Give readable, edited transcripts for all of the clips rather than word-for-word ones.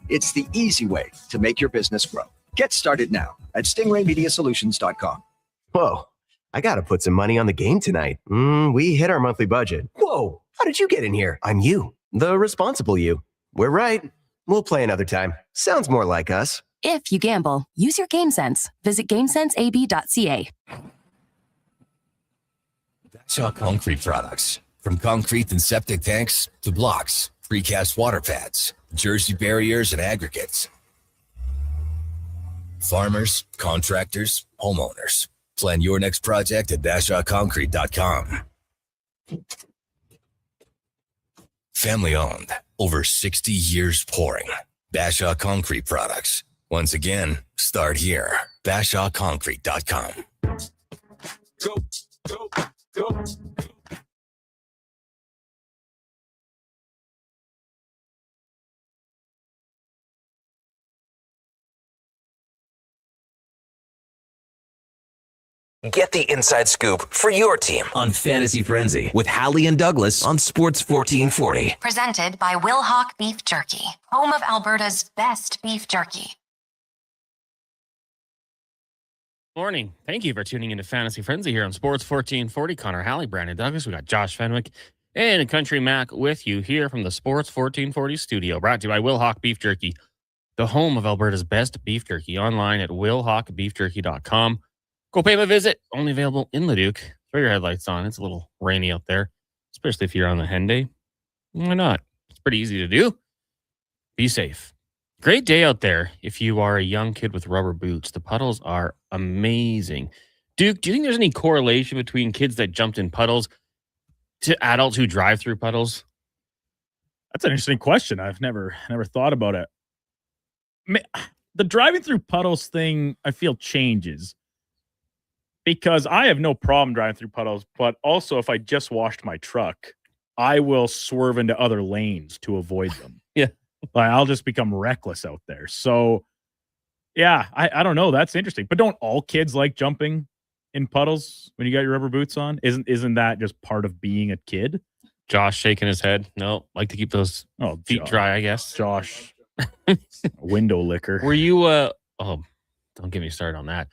It's the easy way to make your business grow. Get started now at stingraymediasolutions.com. Whoa, I gotta put some money on the game tonight. We hit our monthly budget. Whoa, how did you get in here? I'm you, the responsible you. We're right. We'll play another time. Sounds more like us. If you gamble, use your game sense. Visit GameSenseAB.ca. Shaw Concrete Products. From concrete and septic tanks to blocks, precast water pads, Jersey barriers and aggregates. Farmers, contractors, homeowners. Plan your next project at BashawConcrete.com. Family owned. Over 60 years pouring. Bashaw Concrete Products. Once again, start here. BashawConcrete.com. Go, go, go. Get the inside scoop for your team on Fantasy Frenzy with Halley and Douglas on Sports 1440. Presented by Wilhauk Beef Jerky, home of Alberta's best beef jerky. Morning. Thank you for tuning into Fantasy Frenzy here on Sports 1440. Connor Halley, Brandon Douglas. We got Josh Fenwick and Country Mac with you here from the Sports 1440 studio. Brought to you by Wilhauk Beef Jerky, the home of Alberta's best beef jerky. Online at wilhaukbeefjerky.com. Go pay them a visit. Only available in Leduc. Throw your headlights on. It's a little rainy out there, especially if you're on the hen day. Why not? It's pretty easy to do. Be safe. Great day out there if you are a young kid with rubber boots. The puddles are amazing. Duke, do you think there's any correlation between kids that jumped in puddles to adults who drive through puddles? That's an interesting question. I've never thought about it. The driving through puddles thing, I feel, changes. Because I have no problem driving through puddles, but also if I just washed my truck, I will swerve into other lanes to avoid them. Yeah. Like, I'll just become reckless out there. So, yeah, I don't know. That's interesting. But don't all kids like jumping in puddles when you got your rubber boots on? Isn't that just part of being a kid? Josh shaking his head. No, like to keep those feet dry, I guess. Josh, window licker. Were you, don't get me started on that.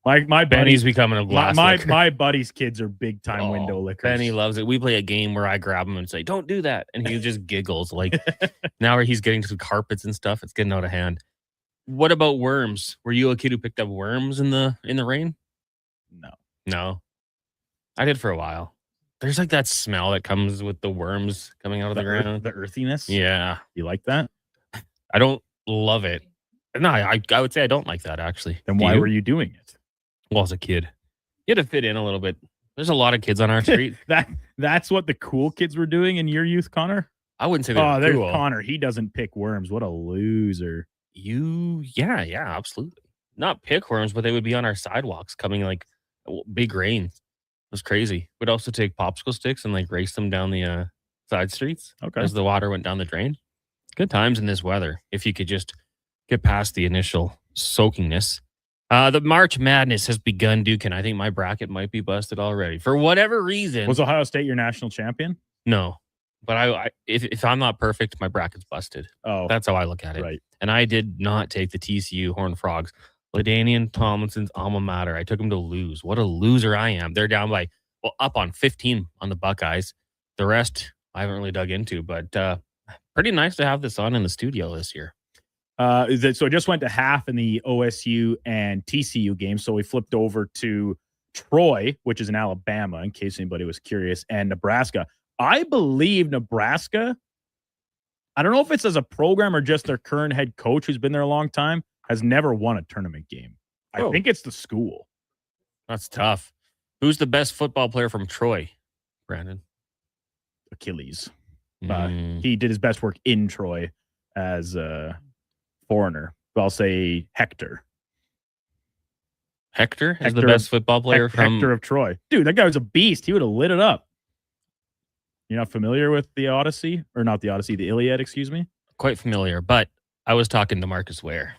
My Benny's becoming a glass licker. My buddy's kids are big time window lickers. Benny loves it. We play a game where I grab him and say, "Don't do that," and he just giggles. Like now he's getting to the carpets and stuff. It's getting out of hand. What about worms? Were you a kid who picked up worms in the rain? No. I did for a while. There's like that smell that comes with the worms coming out of the ground. The earthiness. Yeah, you like that? I don't love it. No, I would say I don't like that actually. Then why were you doing it? Well, as a kid, you had to fit in a little bit. There's a lot of kids on our street. That's what the cool kids were doing in your youth, Connor? I wouldn't say they're there's cool. Connor. He doesn't pick worms. What a loser. Yeah, absolutely. Not pick worms, but they would be on our sidewalks coming like big rains. It was crazy. We'd also take popsicle sticks and like race them down the side streets as the water went down the drain. Good times in this weather if you could just get past the initial soakingness. The March Madness has begun, Duke, and I think my bracket might be busted already. For whatever reason. Was Ohio State your national champion? No. But if I'm not perfect, my bracket's busted. Oh. That's how I look at it. Right. And I did not take the TCU Horned Frogs. LaDainian Tomlinson's alma mater. I took him to lose. What a loser I am. They're down by, up on 15 on the Buckeyes. The rest, I haven't really dug into, but pretty nice to have this on in the studio this year. So it just went to half in the OSU and TCU game. So we flipped over to Troy, which is in Alabama, in case anybody was curious, and Nebraska. I believe Nebraska, I don't know if it's as a program or just their current head coach who's been there a long time, has never won a tournament game. I think it's the school. That's tough. Who's the best football player from Troy, Brandon? Achilles. He did his best work in Troy as a foreigner. I'll say Hector. Hector is the best football player from Hector of Troy. Dude, that guy was a beast. He would have lit it up. You're not familiar with the Odyssey? Or not the Odyssey, the Iliad, excuse me? Quite familiar, but I was talking to Marcus Ware.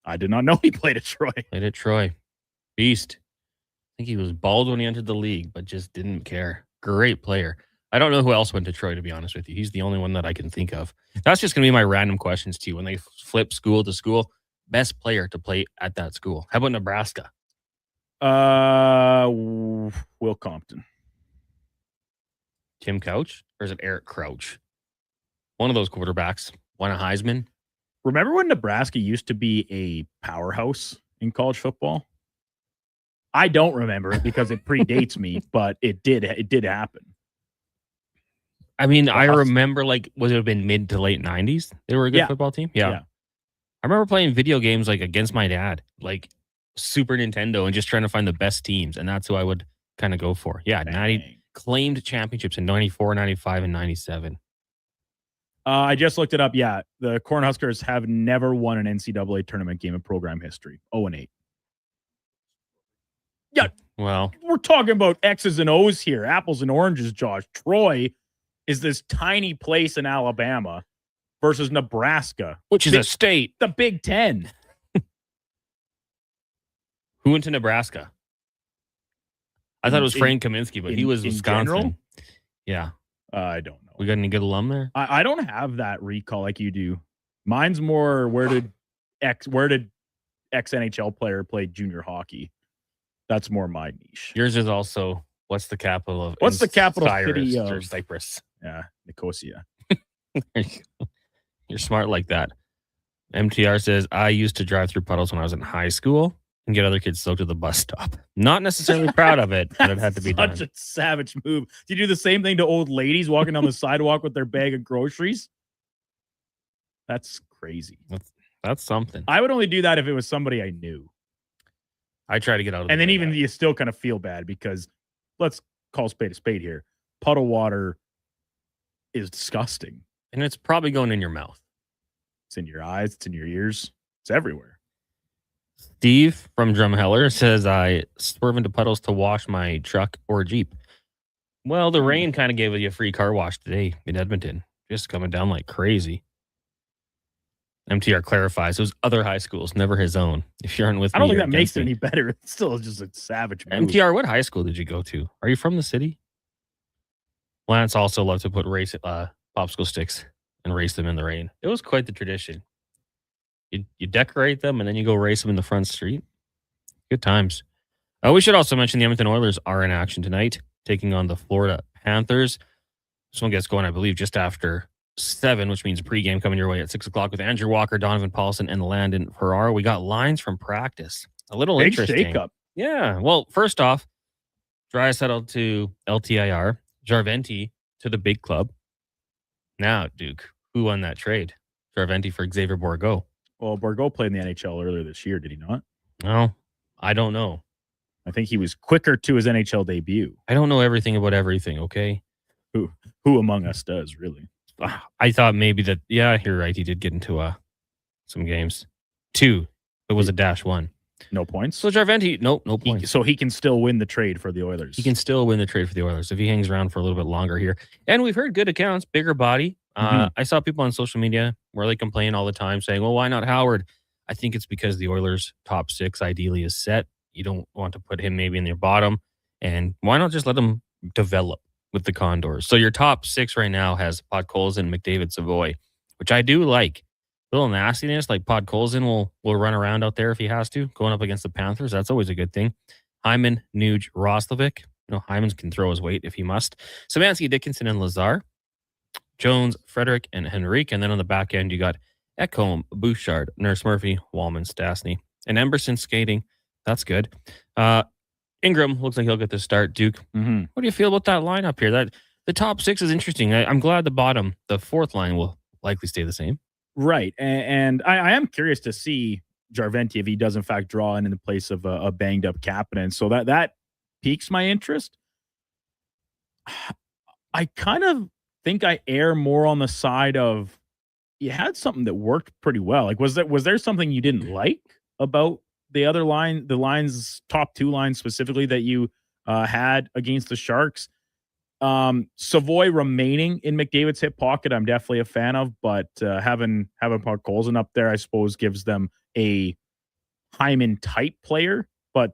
I did not know he played at Troy. Played at Troy. Beast. I think he was bald when he entered the league, but just didn't care. Great player. I don't know who else went to Troy, to be honest with you. He's the only one that I can think of. That's just going to be my random questions to you. When they flip school to school, best player to play at that school. How about Nebraska? Will Compton. Tim Couch? Or is it Eric Crouch? One of those quarterbacks. Won a Heisman. Remember when Nebraska used to be a powerhouse in college football? I don't remember it because it predates me, but it did happen. I mean, I remember, like, would it have been mid to late 90s? They were a good football team? Yeah. I remember playing video games, like, against my dad, like Super Nintendo, and just trying to find the best teams, and that's who I would kind of go for. Yeah, 90 claimed championships in 94, 95, and 97. I just looked it up. Yeah, the Cornhuskers have never won an NCAA tournament game in program history. 0-8. Yeah, well, we're talking about X's and O's here, apples and oranges, Josh. Troy is this tiny place in Alabama versus Nebraska, which is a state. The Big Ten. Who went to Nebraska? I thought it was Frank Kaminsky, but he was Wisconsin. General? Yeah. I don't know. We got any good alum there? I don't have that recall like you do. Mine's more where did X NHL player play junior hockey? That's more my niche. Yours is also what's the capital of city of Cyprus? Yeah, Nicosia. You're smart like that. MTR says, I used to drive through puddles when I was in high school and get other kids soaked to the bus stop. Not necessarily proud of it, but it had to be done. Such a savage move. Do you do the same thing to old ladies walking down the sidewalk with their bag of groceries? That's crazy. That's something. I would only do that if it was somebody I knew. I try to get out of it. And then even you still kind of feel bad because let's call spade a spade here. Puddle water is disgusting. And it's probably going in your mouth. It's in your eyes. It's in your ears. It's everywhere. Steve from Drumheller says, I swerve into puddles to wash my truck or Jeep. Well, the rain kind of gave you a free car wash today in Edmonton. Just coming down like crazy. MTR clarifies it was other high schools, never his own. If you aren't with me, I don't think that makes it any better. It's still just a savage move. MTR, what high school did you go to? Are you from the city? Lance also loved to put popsicle sticks and race them in the rain. It was quite the tradition. You decorate them and then you go race them in the front street. Good times. We should also mention the Edmonton Oilers are in action tonight, taking on the Florida Panthers. This one gets going, I believe, just after 7, which means pregame coming your way at 6 o'clock with Andrew Walker, Donovan Paulson, and Landon Ferraro. We got lines from practice. A little big interesting. Shake-up. Yeah. Well, first off, Draisaitl to LTIR, Jarventi to the big club. Now, Duke, who won that trade? Jarventi for Xavier Bourgault. Well, Bourgault played in the NHL earlier this year, did he not? No, I don't know. I think he was quicker to his NHL debut. I don't know everything about everything, okay? Who among us does, really? I thought maybe that, yeah, you're right. He did get into some games. 2. It was a -1. No points? So Jarventi, no points. So he can still win the trade for the Oilers. He can still win the trade for the Oilers if he hangs around for a little bit longer here. And we've heard good accounts, bigger body. I saw people on social media where they complain all the time saying, well, why not Howard? I think it's because the Oilers' top 6 ideally is set. You don't want to put him maybe in your bottom. And why not just let him develop with the Condors? So your top 6 right now has Podkolzin, McDavid, Savoy, which I do like. A little nastiness, like Podkolzin will run around out there if he has to, going up against the Panthers. That's always a good thing. Hyman, Nuge, Roslovic. Hyman can throw his weight if he must. Szymanski, Dickinson, and Lazar. Jones, Frederick, and Henrique. And then on the back end, you got Ekholm, Bouchard, Nurse Murphy, Wallman, Stastny, and Emberson skating. That's good. Ingram looks like he'll get the start. Duke, What do you feel about that lineup here? That the top 6 is interesting. I'm glad the 4th line will likely stay the same. Right. And I am curious to see Jarventi if he does in fact draw in the place of a banged up Kapanen. So that piques my interest. I kind of think I err more on the side of you had something that worked pretty well. Like, was there something you didn't like about the other line, the line's top 2 lines specifically that you had against the Sharks? Savoy remaining in McDavid's hip pocket, I'm definitely a fan of, but having Podkolzin up there, I suppose, gives them a Hyman type player, but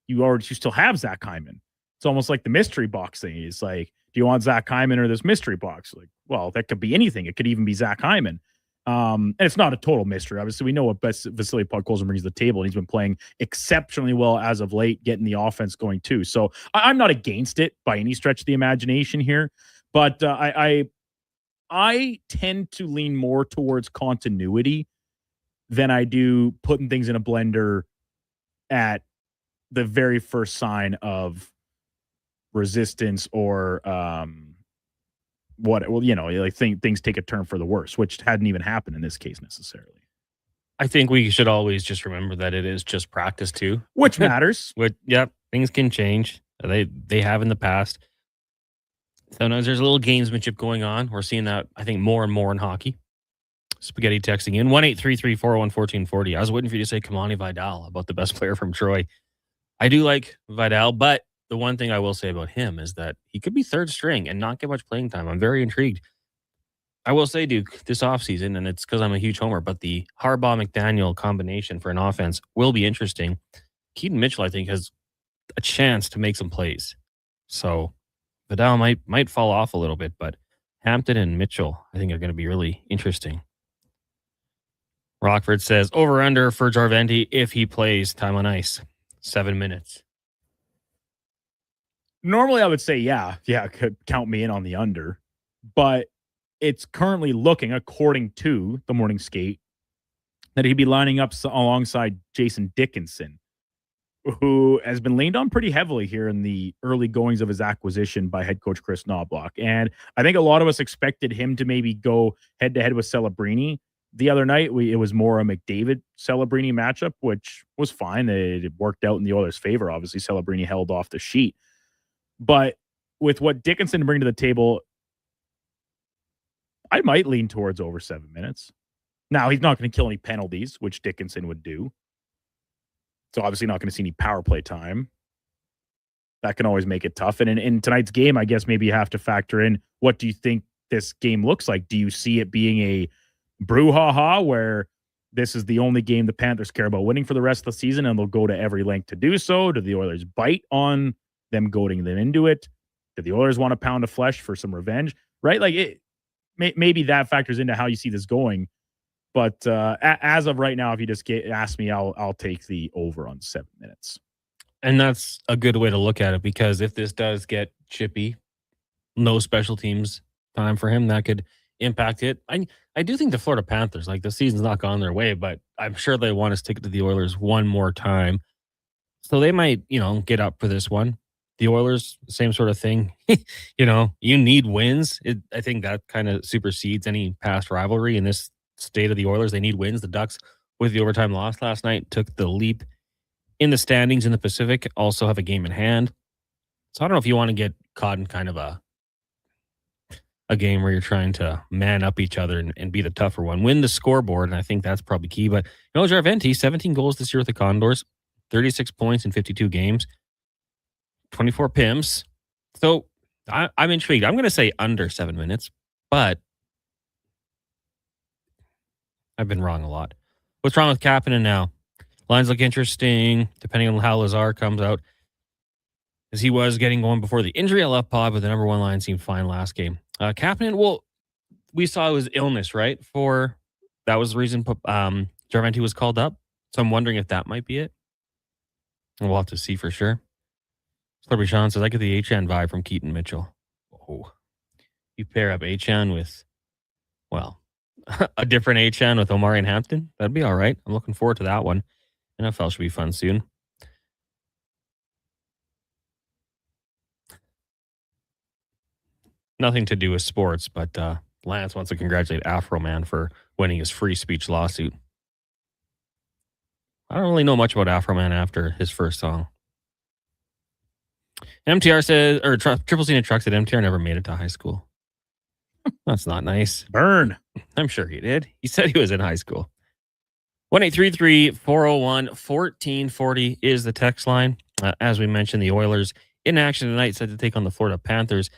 you still have Zach Hyman. It's almost like the mystery box thing. It's like, Do you want Zach Hyman or this mystery box? Like, well, that could be anything. It could even be Zach Hyman. And it's not a total mystery. Obviously, we know what best Vasily Podkolzin brings to the table, and he's been playing exceptionally well as of late, getting the offense going too. So I'm not against it by any stretch of the imagination here, but I tend to lean more towards continuity than I do putting things in a blender at the very first sign of resistance or things take a turn for the worse, which hadn't even happened in this case necessarily. I think we should always just remember that it is just practice too, which matters. Things can change. They have in the past. Sometimes there's a little gamesmanship going on. We're seeing that, I think, more and more in hockey. Spaghetti texting in 1-833-401-1440. I was waiting for you to say Kamani Vidal about the best player from Troy. I do like Vidal, but the one thing I will say about him is that he could be third string and not get much playing time. I'm very intrigued. I will say, Duke, this offseason, and it's because I'm a huge homer, but the Harbaugh-McDaniel combination for an offense will be interesting. Keaton Mitchell, I think, has a chance to make some plays. So Vidal might fall off a little bit, but Hampton and Mitchell, I think, are going to be really interesting. Rockford says, over-under for Jarventi if he plays time on ice. 7 minutes. Normally, I would say, could count me in on the under, but it's currently looking, according to the morning skate, that he'd be lining up alongside Jason Dickinson, who has been leaned on pretty heavily here in the early goings of his acquisition by head coach Chris Knobloch. And I think a lot of us expected him to maybe go head-to-head with Celebrini. The other night, it was more a McDavid-Celebrini matchup, which was fine. It worked out in the Oilers' favor. Obviously, Celebrini held off the sheet. But with what Dickinson bring to the table, I might lean towards over 7 minutes. Now, he's not going to kill any penalties, which Dickinson would do. So obviously not going to see any power play time. That can always make it tough. And in tonight's game, I guess maybe you have to factor in, what do you think this game looks like? Do you see it being a brouhaha where this is the only game the Panthers care about winning for the rest of the season and they'll go to every length to do so? Do the Oilers bite on them goading them into it? Do the Oilers want a pound of flesh for some revenge? Right? Like, maybe that factors into how you see this going. But as of right now, if you just ask me, I'll take the over on 7 minutes. And that's a good way to look at it, because if this does get chippy, no special teams time for him, that could impact it. I do think the Florida Panthers, like, the season's not gone their way, but I'm sure they want to stick it to the Oilers one more time. So they might, get up for this one. The Oilers, same sort of thing. You need wins. I think that kind of supersedes any past rivalry in this state of the Oilers. They need wins. The Ducks, with the overtime loss last night, took the leap in the standings in the Pacific, also have a game in hand. So I don't know if you want to get caught in kind of a game where you're trying to man up each other and be the tougher one. Win the scoreboard, and I think that's probably key. But, Jarventi, 17 goals this year with the Condors, 36 points in 52 games, 24 PIMs. So I'm intrigued. I'm going to say under 7 minutes, but I've been wrong a lot. What's wrong with Kapanen now? Lines look interesting, depending on how Lazar comes out, as he was getting going before the injury. I left pod, but the number one line seemed fine last game. Kapanen, well, we saw it was illness, right? That was the reason Jarventi was called up. So I'm wondering if that might be it. We'll have to see for sure. Slurpy Sean says, I get the Achan vibe from Keaton Mitchell. Oh, you pair up Achan with, well, a different Achan with Omari and Hampton. That'd be all right. I'm looking forward to that one. NFL should be fun soon. Nothing to do with sports, but Lance wants to congratulate Afro Man for winning his free speech lawsuit. I don't really know much about Afro Man after his first song. MTR says, or Triple C Truck said MTR never made it to high school. That's not nice. Burn. I'm sure he did. He said he was in high school. 1-833-401-1440 is the text line. As we mentioned, the Oilers in action tonight, set to take on the Florida Panthers.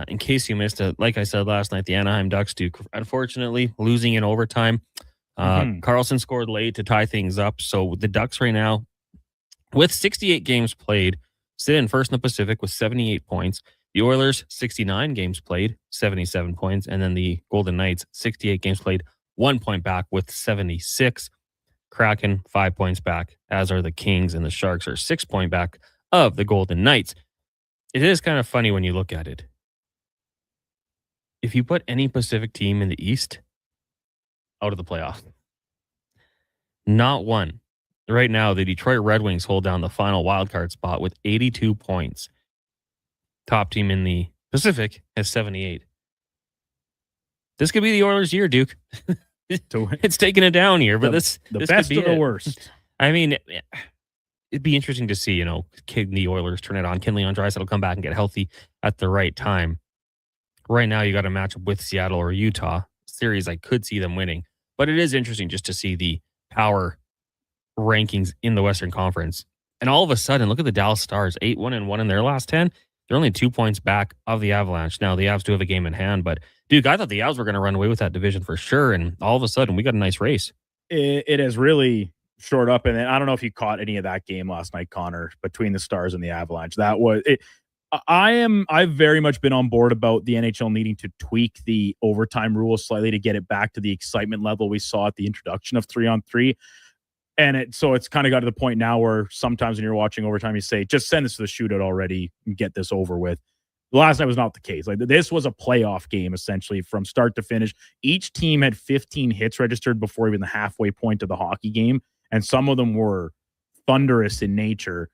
In case you missed it, like I said last night, the Anaheim Ducks do, unfortunately, losing in overtime. Carlson scored late to tie things up. So the Ducks right now, with 68 games played, sit in first in the Pacific with 78 points. The Oilers, 69 games played, 77 points. And then the Golden Knights, 68 games played, 1 point back with 76. Kraken, 5 points back, as are the Kings, and the Sharks are 6 point back of the Golden Knights. It is kind of funny when you look at it. If you put any Pacific team in the East out of the playoff, not one. Right now, the Detroit Red Wings hold down the final wildcard spot with 82 points. Top team in the Pacific has 78. This could be the Oilers' year, Duke. It's taking it down here, but this best could be of the it. worst. I mean, it'd be interesting to see, can the Oilers turn it on? Can Leon Draisaitl come back and get healthy at the right time? Right now, you got a matchup with Seattle or Utah. Series I could see them winning, but it is interesting just to see the power rankings in the Western Conference. And all of a sudden, look at the Dallas Stars, 8-1-1 in their last 10. They're only 2 points back of the Avalanche. Now, the Avs do have a game in hand, but Duke, I thought the Avs were going to run away with that division for sure. And all of a sudden, we got a nice race. It has really shored up. And I don't know if you caught any of that game last night, Connor, between the Stars and the Avalanche. That was it. I've very much been on board about the NHL needing to tweak the overtime rules slightly to get it back to the excitement level we saw at the introduction of 3-on-3. And so it's kind of got to the point now where sometimes when you're watching overtime, you say, just send this to the shootout already and get this over with. Last night was not the case. Like, this was a playoff game, essentially, from start to finish. Each team had 15 hits registered before even the halfway point of the hockey game. And some of them were thunderous in nature.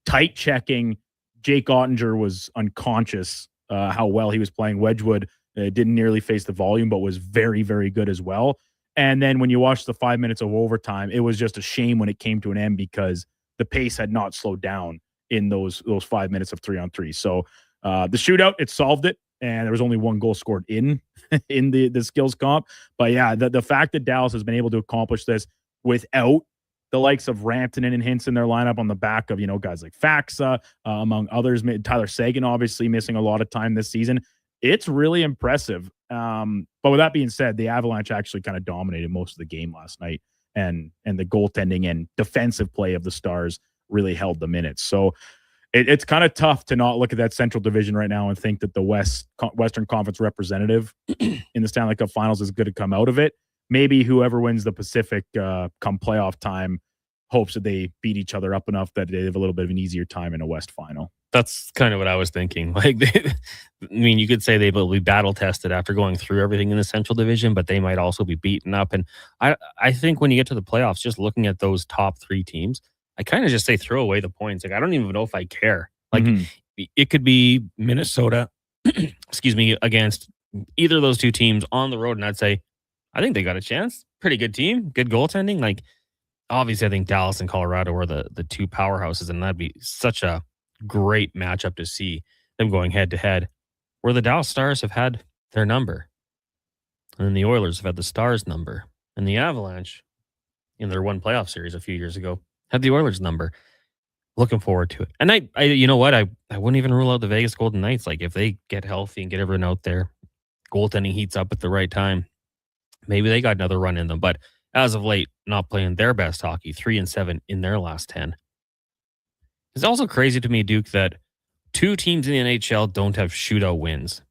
Tight checking. Jake Ottinger was unconscious how well he was playing. Wedgwood didn't nearly face the volume, but was very, very good as well. And then when you watch the 5 minutes of overtime, it was just a shame when it came to an end because the pace had not slowed down in those 5 minutes of 3-on-3. So the shootout, it solved it, and there was only one goal scored in the skills comp. But yeah, the fact that Dallas has been able to accomplish this without the likes of Rantanen and Hintz in their lineup on the back of, guys like Faxa, among others, Tyler Seguin obviously missing a lot of time this season. It's really impressive. But with that being said, the Avalanche actually kind of dominated most of the game last night, and the goaltending and defensive play of the Stars really held them in it. So it's kind of tough to not look at that Central Division right now and think that the Western Conference representative in the Stanley Cup Finals is going to come out of it. Maybe whoever wins the Pacific come playoff time hopes that they beat each other up enough that they have a little bit of an easier time in a West final. That's kind of what I was thinking. You could say they will be battle tested after going through everything in the Central Division, but they might also be beaten up. And I think when you get to the playoffs, just looking at those top three teams, I kind of just say throw away the points. Like, I don't even know if I care. It could be Minnesota, against either of those two teams on the road, and I'd say, I think they got a chance. Pretty good team, good goaltending. Like, obviously, I think Dallas and Colorado are the two powerhouses, and that'd be such a great matchup to see them going head to head, where the Dallas Stars have had their number, and then the Oilers have had the Stars number, and the Avalanche, in their one playoff series a few years ago, had the Oilers number. Looking forward to it. And I you know what? I wouldn't even rule out the Vegas Golden Knights. Like, if they get healthy and get everyone out there, goaltending heats up at the right time, maybe they got another run in them. But as of late, not playing their best hockey, 3-7 in their last 10. It's also crazy to me, Duke, that two teams in the NHL don't have shootout wins.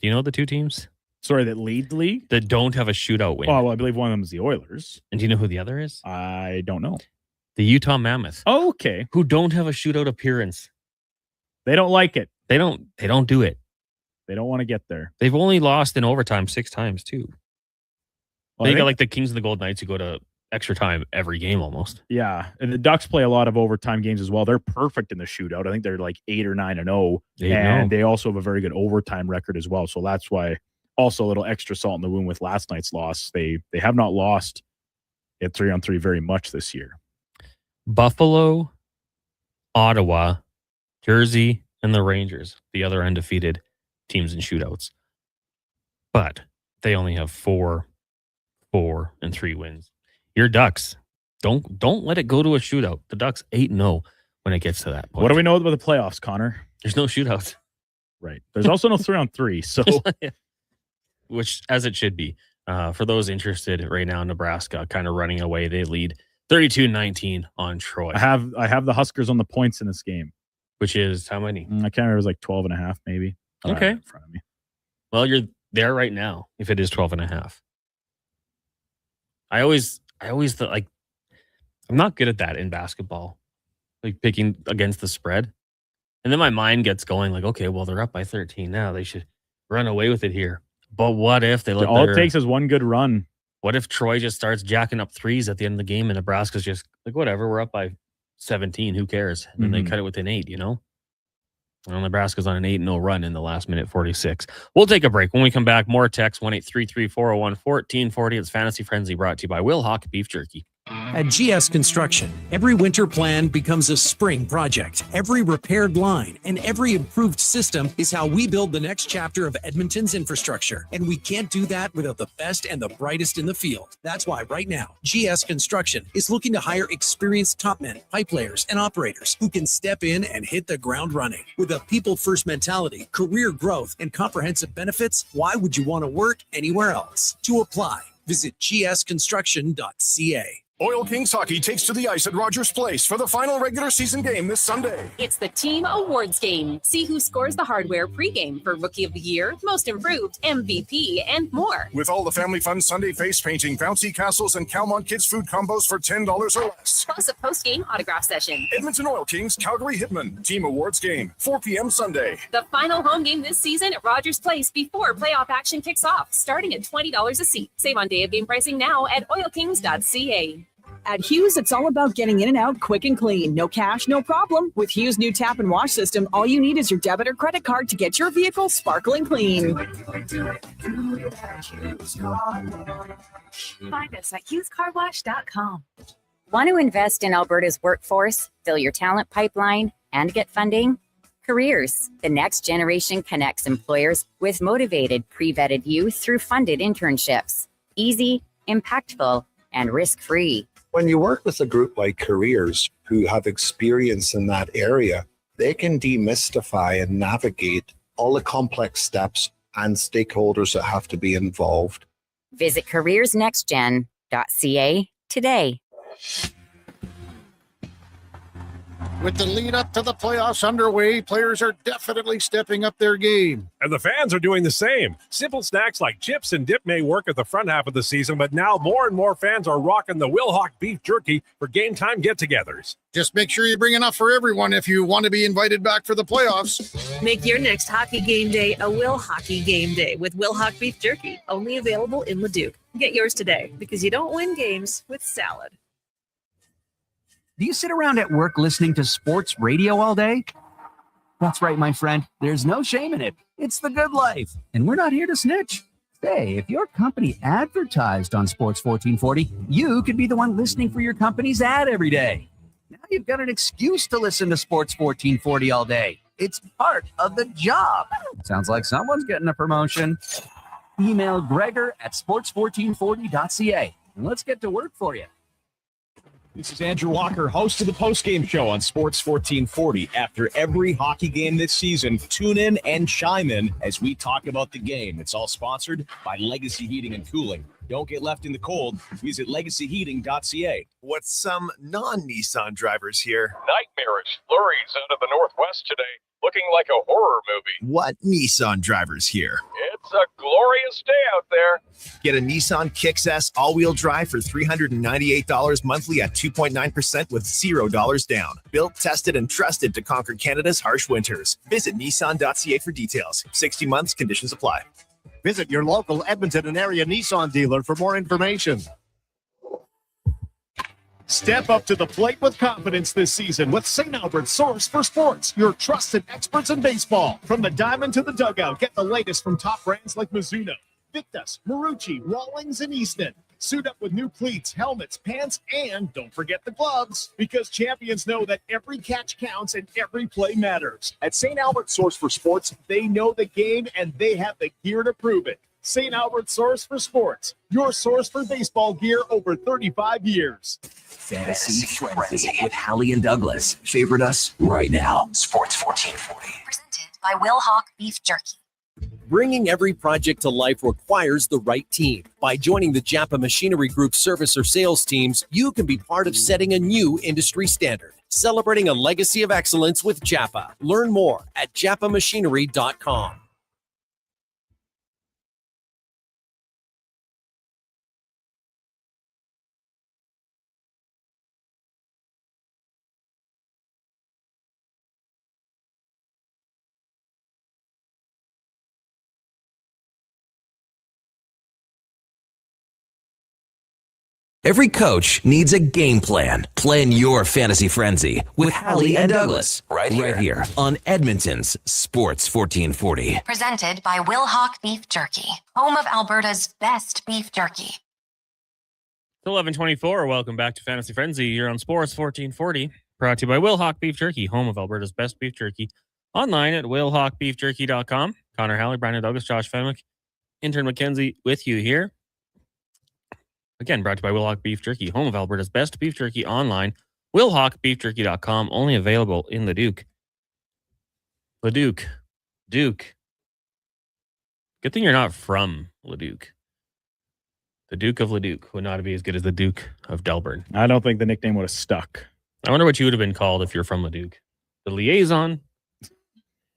Do you know the two teams? Sorry, that lead the league? That don't have a shootout win. Oh, well, I believe one of them is the Oilers. And do you know who the other is? I don't know. The Utah Mammoth. Oh, okay. Who don't have a shootout appearance. They don't like it. They don't do it. They don't want to get there. They've only lost in overtime 6 times, too. Well, they got like the Kings and the Golden Knights who go to extra time every game almost. Yeah. And the Ducks play a lot of overtime games as well. They're perfect in the shootout. I think they're like 8 or 9-0. And they also have a very good overtime record as well. So that's why also a little extra salt in the wound with last night's loss. They have not lost at 3-on-3 very much this year. Buffalo, Ottawa, Jersey, and the Rangers, the other undefeated teams in shootouts. But they only have 4 and 3 wins. Your Ducks, don't let it go to a shootout. The Ducks 8-0 when it gets to that point. What do we know about the playoffs, Connor? There's no shootouts. Right. There's also no 3-on-3. So, which, as it should be. For those interested right now, Nebraska kind of running away. They lead 32-19 on Troy. I have the Huskers on the points in this game. which is how many? I can't remember. It was like 12 and a half, maybe. I don't have Okay. it in front of me. Well, you're there right now if it is 12 and a half. I always thought, like, I'm not good at that in basketball, like picking against the spread. And then my mind gets going like, okay, well, they're up by 13 now. They should run away with it here. But what if they let All it takes is one good run. What if Troy just starts jacking up threes at the end of the game and Nebraska's just like, whatever, we're up by 17. Who cares? And they cut it within 8, you know? Well, Nebraska's on an 8-0 run in the last minute 46. We'll take a break. When we come back, more text 1-833-401-1440. It's Fantasy Frenzy brought to you by Will Hawk Beef Jerky. At GS Construction, every winter plan becomes a spring project. Every repaired line and every improved system is how we build the next chapter of Edmonton's infrastructure. And we can't do that without the best and the brightest in the field. That's why right now, GS Construction is looking to hire experienced top men, pipe layers, and operators who can step in and hit the ground running. With a people-first mentality, career growth, and comprehensive benefits, why would you want to work anywhere else? To apply, visit gsconstruction.ca. Oil Kings Hockey takes to the ice at Rogers Place for the final regular season game this Sunday. It's the Team Awards game. See who scores the hardware pregame for Rookie of the Year, Most Improved, MVP, and more. With all the family fun Sunday face painting, bouncy castles, and Calmont Kids food combos for $10 or less. Plus a post-game autograph session. Edmonton Oil Kings, Calgary Hitmen. Team Awards game, 4 p.m. Sunday. The final home game this season at Rogers Place before playoff action kicks off, starting at $20 a seat. Save on day of game pricing now at oilkings.ca. At Hughes, it's all about getting in and out quick and clean. No cash, no problem. With Hughes' new tap and wash system, all you need is your debit or credit card to get your vehicle sparkling clean. Find us at hughescarwash.com. Want to invest in Alberta's workforce, fill your talent pipeline, and get funding? Careers, the next generation connects employers with motivated, pre-vetted youth through funded internships. Easy, impactful, and risk-free. When you work with a group like Careers who have experience in that area, they can demystify and navigate all the complex steps and stakeholders that have to be involved. Visit careersnextgen.ca today. With the lead up to the playoffs underway, players are definitely stepping up their game. And the fans are doing the same. Simple snacks like chips and dip may work at the front half of the season, but now more and more fans are rocking the Will Hawk Beef Jerky for game time get-togethers. Just make sure you bring enough for everyone if you want to be invited back for the playoffs. Make your next hockey game day a Will Hockey game day with Will Hawk Beef Jerky, only available in Leduc. Get yours today because you don't win games with salad. Do you sit around at work listening to sports radio all day? That's right, my friend. There's no shame in it. It's the good life. And we're not here to snitch. Hey, if your company advertised on Sports 1440, you could be the one listening for your company's ad every day. Now you've got an excuse to listen to Sports 1440 all day. It's part of the job. Sounds like someone's getting a promotion. Email Gregor at sports1440.ca and let's get to work for you. This is Andrew Walker, host of the postgame show on Sports 1440. After every hockey game this season, tune in and chime in as we talk about the game. It's all sponsored by Legacy Heating and Cooling. Don't get left in the cold. Visit legacyheating.ca. What's some non-Nissan drivers here? Nightmarish flurries out of the Northwest today, looking like a horror movie. What Nissan drivers here? It's a glorious day out there. Get a Nissan Kicks S all-wheel drive for $398 monthly at 2.9% with $0 down. Built, tested, and trusted to conquer Canada's harsh winters. Visit Nissan.ca for details. 60 months, conditions apply. Visit your local Edmonton and area Nissan dealer for more information. Step up to the plate with confidence this season with St. Albert's Source for Sports, your trusted experts in baseball. From the diamond to the dugout, get the latest from top brands like Mizuno, Victus, Marucci, Rawlings, and Easton. Suit up with new cleats, helmets, pants, and don't forget the gloves, because champions know that every catch counts and every play matters. At St. Albert's Source for Sports, they know the game and they have the gear to prove it. St. Albert's Source for Sports, your source for baseball gear over 35 years. Fantasy Frenzy with Halley and Douglas. Favorite us right now. Sports 1440. Presented by Will Hawk Beef Jerky. Bringing every project to life requires the right team. By joining the Japa Machinery Group service or sales teams, you can be part of setting a new industry standard. Celebrating a legacy of excellence with Japa. Learn more at japamachinery.com. Every coach needs a game plan. Plan your fantasy frenzy with Halley and Douglas right here on Edmonton's Sports 1440. Presented by Wilhauk Beef Jerky, home of Alberta's best beef jerky. 11:24. Welcome back to Fantasy Frenzy here on Sports 1440. Brought to you by Wilhauk Beef Jerky, home of Alberta's best beef jerky. Online at wilhaukbeefjerky.com. Connor Halley, Brandon Douglas, Josh Fenwick, intern Mackenzie with you here. Again, brought to you by Wilhauk Beef Jerky, home of Alberta's best beef jerky online. WilhaukBeefJerky.com, only available in Leduc. Leduc. Duke. Good thing you're not from Leduc. The Duke of Leduc would not be as good as the Duke of Delburn. I don't think the nickname would have stuck. I wonder what you would have been called if you're from Leduc. The Liaison?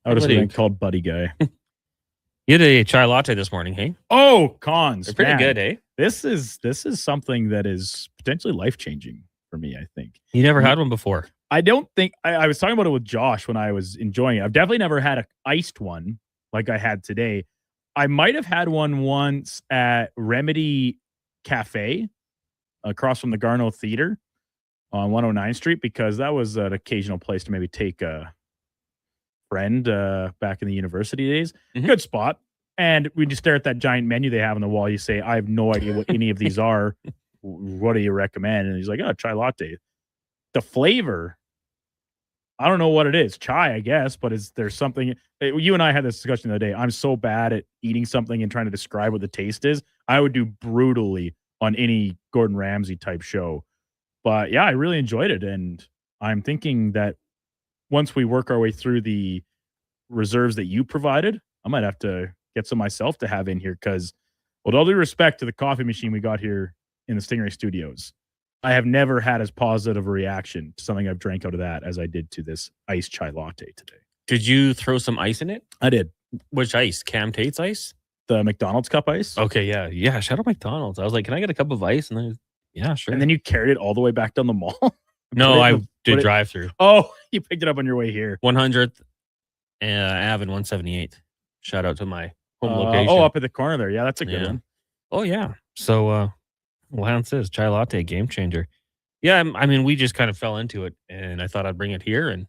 I would have been called Buddy Guy. You had a chai latte this morning, hey? Oh, cons. They're pretty good, eh? This is something that is potentially life-changing for me, I think. You never had one before? I don't think... I was talking about it with Josh when I was enjoying it. I've definitely never had an iced one like I had today. I might have had one once at Remedy Cafe across from the Garneau Theater on 109th Street because that was an occasional place to maybe take a friend back in the university days. Mm-hmm. Good spot. And we just stare at that giant menu they have on the wall. You say, I have no idea what any of these are. What do you recommend? And he's like, oh, chai latte. The flavor, I don't know what it is. Chai, I guess, but is there something? You and I had this discussion the other day. I'm so bad at eating something and trying to describe what the taste is. I would do brutally on any Gordon Ramsay type show. But yeah, I really enjoyed it. And I'm thinking that once we work our way through the reserves that you provided, I might have to get some myself to have in here because, with all due respect to the coffee machine we got here in the Stingray Studios, I have never had as positive a reaction to something I've drank out of that as I did to this iced chai latte today. Did you throw some ice in it? I did. Which ice? Cam Tate's ice? The McDonald's cup ice? Okay, yeah. Yeah, shout out McDonald's. I was like, can I get a cup of ice? And then, yeah, sure. And then you carried it all the way back down the mall? No, I did drive through. Oh, you picked it up on your way here. 100th Ave and 178. Shout out to my home location. Oh, up at the corner there. Yeah, that's a good one. Oh, yeah. So, Lance says chai latte, game changer. Yeah, I mean, we just kind of fell into it, and I thought I'd bring it here, and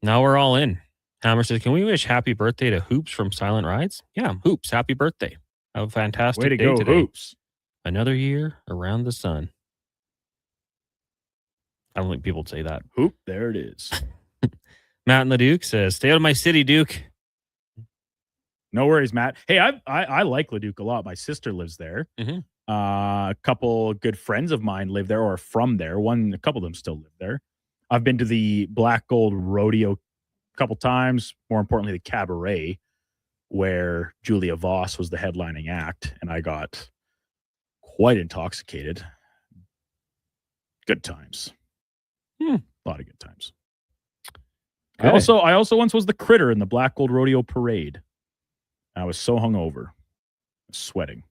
now we're all in. Hammer says, can we wish happy birthday to Hoops from Silent Rides? Yeah, Hoops, happy birthday. Have a fantastic day go, today. Hoops. Another year around the sun. I don't think people would say that. Hoop, there it is. Matt in the Duke says, stay out of my city, Duke. No worries, Matt. Hey, I like Leduc a lot. My sister lives there. Mm-hmm. A couple good friends of mine live there or are from there. A couple of them still live there. I've been to the Black Gold Rodeo a couple times. More importantly, the Cabaret, where Julia Voss was the headlining act, and I got quite intoxicated. Good times. A lot of good times. Okay. I also once was the critter in the Black Gold Rodeo Parade. I was so hungover, sweating.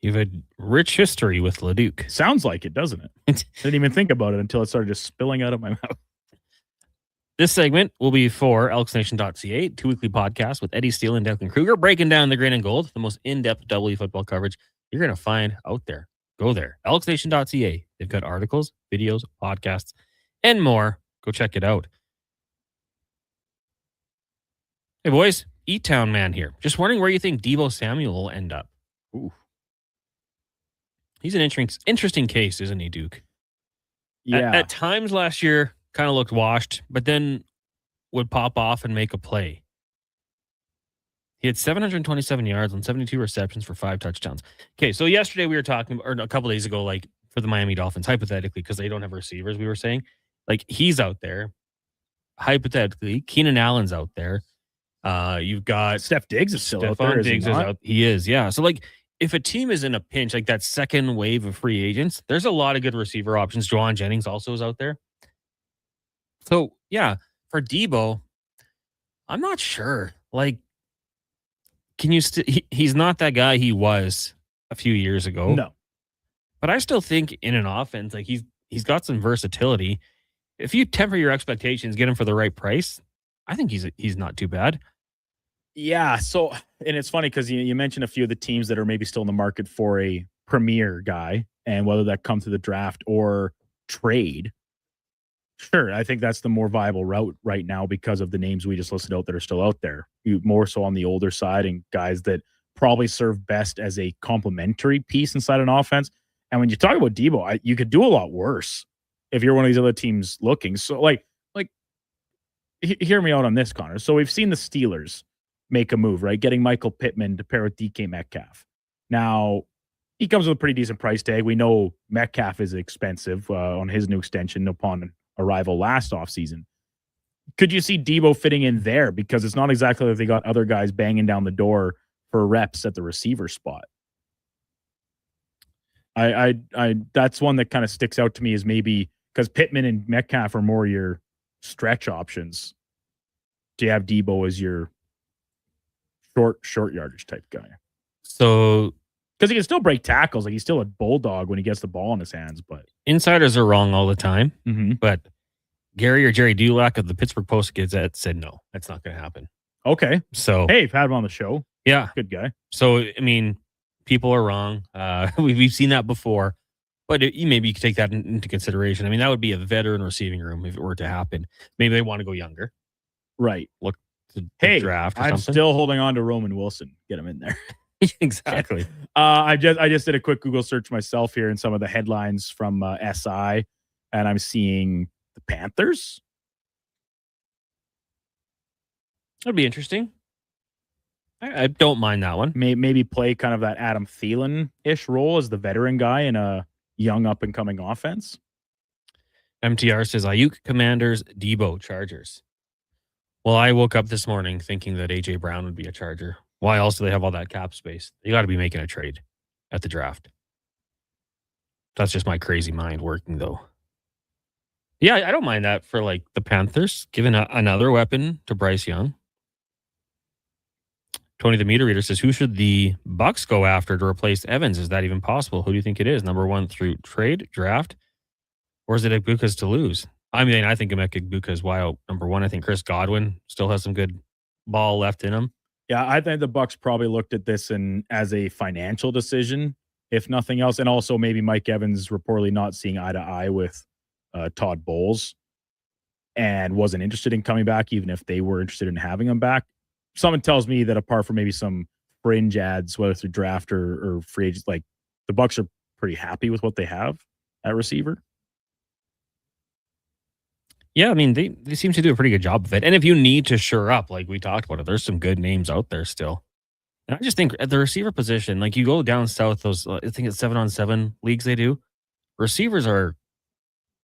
You've had rich history with Leduc. Sounds like it, doesn't it? I didn't even think about it until it started just spilling out of my mouth. This segment will be for elksnation.ca, 2 weekly podcasts with Eddie Steele and Declan Kruger, breaking down the green and gold, the most in-depth double football coverage you're going to find out there. Go there, elksnation.ca. They've got articles, videos, podcasts, and more. Go check it out. Hey, boys, E-Town Man here. Just wondering where you think Deebo Samuel will end up. Ooh. He's an interesting case, isn't he, Duke? Yeah. At times last year, kind of looked washed, but then would pop off and make a play. He had 727 yards on 72 receptions for 5 touchdowns. Okay, so yesterday we were talking, or a couple days ago, like for the Miami Dolphins, hypothetically, because they don't have receivers, we were saying, like he's out there. Hypothetically, Keenan Allen's out there. You've got Steph Diggs is still out Stephon there. Is he Diggs not? out. He is, yeah. So like, if a team is in a pinch, like that second wave of free agents, there's a lot of good receiver options. Juwan Jennings also is out there. So yeah, for Debo, I'm not sure. Like, can you he's not that guy he was a few years ago. No. But I still think in an offense, like he's got some versatility. If you temper your expectations, get him for the right price, I think he's not too bad. Yeah. So, and it's funny because you mentioned a few of the teams that are maybe still in the market for a premier guy, and whether that comes to the draft or trade. Sure, I think that's the more viable route right now because of the names we just listed out that are still out there. More so on the older side and guys that probably serve best as a complementary piece inside an offense. And when you talk about Debo, you could do a lot worse if you're one of these other teams looking. So, hear me out on this, Connor. So we've seen the Steelers make a move, right? Getting Michael Pittman to pair with DK Metcalf. Now, he comes with a pretty decent price tag. We know Metcalf is expensive on his new extension upon arrival last offseason. Could you see Debo fitting in there? Because it's not exactly like they got other guys banging down the door for reps at the receiver spot. I that's one that kind of sticks out to me, is maybe because Pittman and Metcalf are more your stretch options. Do you have Debo as your short yardage type guy? So, because he can still break tackles, like he's still a bulldog when he gets the ball in his hands. But insiders are wrong all the time. Mm-hmm. But Gary or Jerry Dulac of the Pittsburgh Post-Gazette said no, that's not going to happen. Okay, so hey, you've had him on the show. Yeah, good guy. So I mean, people are wrong. We've seen that before, but maybe you could take that into consideration. I mean, that would be a veteran receiving room if it were to happen. Maybe they want to go younger, right? Look to draft. Or I'm something. still holding on to Roman Wilson. Get him in there. Exactly. I just did a quick Google search myself here in some of the headlines from SI, and I'm seeing the Panthers. That'd be interesting. I don't mind that one. Maybe play kind of that Adam Thielen-ish role as the veteran guy in a young up-and-coming offense. MTR says Ayuk Commanders, Debo Chargers. Well, I woke up this morning thinking that A.J. Brown would be a Charger. Why else do they have all that cap space? You got to be making a trade at the draft. That's just my crazy mind working, though. Yeah, I don't mind that for like the Panthers, giving another weapon to Bryce Young. Tony the Meter Reader says, who should the Bucks go after to replace Evans? Is that even possible? Who do you think it is? Number one through trade, draft, or is it Igbuka's to lose? I mean, I think Emeka Igbuka is wild. Number one, I think Chris Godwin still has some good ball left in him. Yeah, I think the Bucks probably looked at this as a financial decision, if nothing else, and also maybe Mike Evans reportedly not seeing eye to eye with Todd Bowles and wasn't interested in coming back, even if they were interested in having him back. Someone tells me that apart from maybe some fringe ads, whether through draft or free agents, like the Bucks are pretty happy with what they have at receiver. Yeah, I mean, they seem to do a pretty good job of it. And if you need to shore up, like we talked about it, there's some good names out there still. And I just think at the receiver position, like you go down south, those, I think it's 7-on-7 leagues they do, receivers are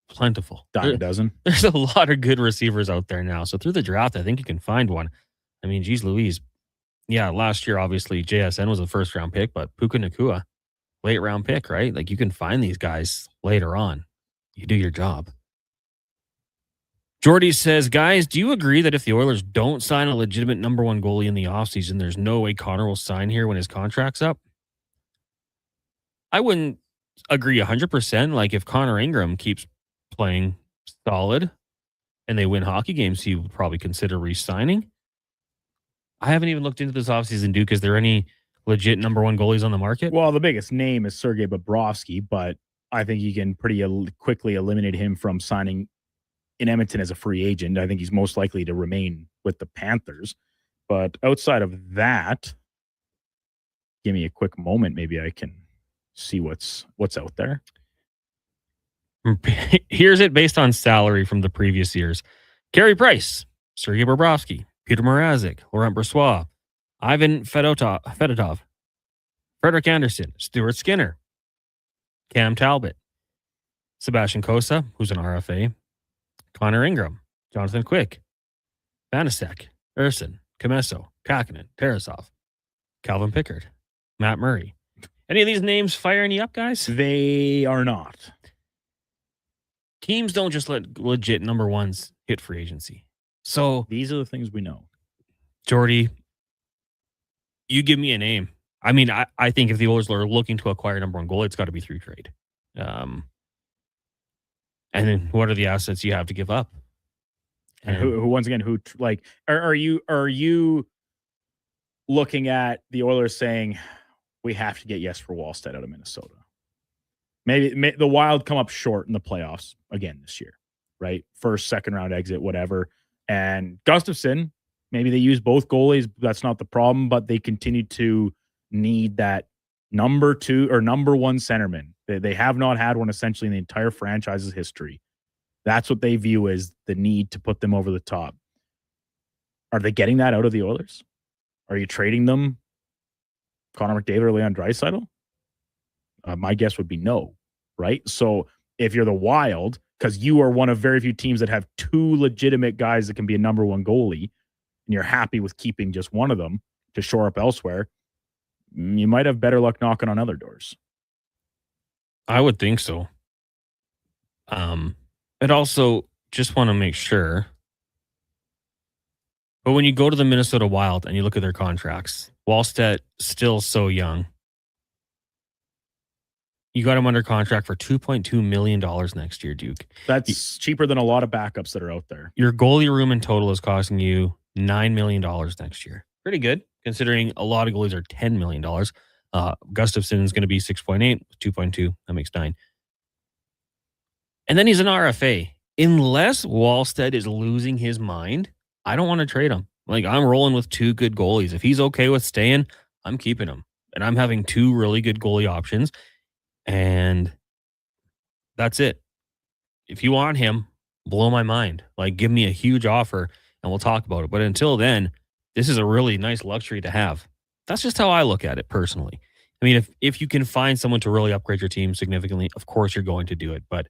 plentiful. Dime a dozen. There's a lot of good receivers out there now. So through the draft, I think you can find one. I mean, geez Louise. Yeah, last year, obviously, JSN was a first-round pick, but Puka Nacua, late-round pick, right? Like, you can find these guys later on. You do your job. Jordy says, guys, do you agree that if the Oilers don't sign a legitimate number one goalie in the offseason, there's no way Connor will sign here when his contract's up? I wouldn't agree 100%. Like, if Connor Ingram keeps playing solid and they win hockey games, he would probably consider re-signing. I haven't even looked into this offseason, Duke. Is there any legit number one goalies on the market? Well, the biggest name is Sergei Bobrovsky, but I think you can pretty quickly eliminate him from signing in Edmonton as a free agent. I think he's most likely to remain with the Panthers. But outside of that, give me a quick moment. Maybe I can see what's out there. Here's it based on salary from the previous years. Carey Price, Sergei Bobrovsky, Peter Mrazek, Laurent Brossoit, Ivan Fedotov, Frederick Anderson, Stuart Skinner, Cam Talbot, Sebastian Cossa, who's an RFA, Connor Ingram, Jonathan Quick, Vanasek, Erson, Comesso, Kakinen, Tarasov, Calvin Pickard, Matt Murray. Any of these names firing you up, guys? They are not. Teams don't just let legit number ones hit free agency. So these are the things we know. Jordy, you give me a name. I mean, I think if the Oilers are looking to acquire number one goal, it's got to be through trade. And then what are the assets you have to give up? And who once again, are you looking at the Oilers saying we have to get Jesper Wallstedt out of Minnesota? Maybe the Wild come up short in the playoffs again this year, right? First, second round exit, whatever. And Gustafsson, maybe they use both goalies. That's not the problem, but they continue to need that number two or number one centerman. They have not had one essentially in the entire franchise's history. That's what they view as the need to put them over the top. Are they getting that out of the Oilers? Are you trading them Connor McDavid or Leon Draisaitl? My guess would be no, right? So if you're the Wild, because you are one of very few teams that have two legitimate guys that can be a number one goalie, and you're happy with keeping just one of them to shore up elsewhere, you might have better luck knocking on other doors. I would think so. It also just want to make sure. But when you go to the Minnesota Wild and you look at their contracts, Wallstedt still so young. You got him under contract for $2.2 million next year, Duke. That's cheaper than a lot of backups that are out there. Your goalie room in total is costing you $9 million next year. Pretty good, considering a lot of goalies are $10 million. Gustafsson is going to be 6.8, 2.2. That makes 9. And then he's an RFA. Unless Wallstedt is losing his mind, I don't want to trade him. Like, I'm rolling with two good goalies. If he's okay with staying, I'm keeping him. And I'm having two really good goalie options. And that's it. If you want him, blow my mind. Like, give me a huge offer and we'll talk about it. But until then, this is a really nice luxury to have. That's just how I look at it personally. I mean, if you can find someone to really upgrade your team significantly, of course you're going to do it. But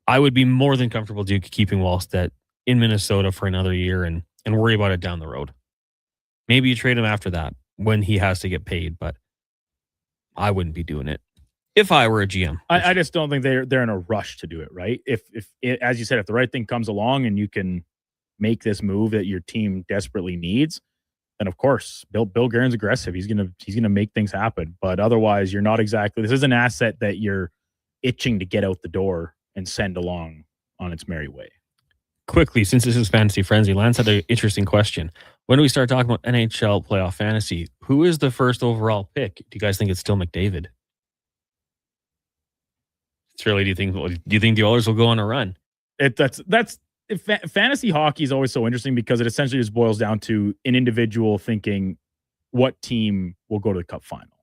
I would be more than comfortable, Duke, keeping Wallstedt in Minnesota for another year and worry about it down the road. Maybe you trade him after that when he has to get paid, but I wouldn't be doing it if I were a GM. I just don't think they're in a rush to do it, right? If as you said, if the right thing comes along and you can make this move that your team desperately needs, then of course Bill Guerin's aggressive. He's gonna make things happen. But otherwise, you're not exactly. This is an asset that you're itching to get out the door and send along on its merry way. Quickly, since this is Fantasy Frenzy, Lance had an interesting question. When do we start talking about NHL playoff fantasy? Who is the first overall pick? Do you guys think it's still McDavid? Shirley, do you think the Oilers will go on a run? Fantasy hockey is always so interesting because it essentially just boils down to an individual thinking what team will go to the Cup final.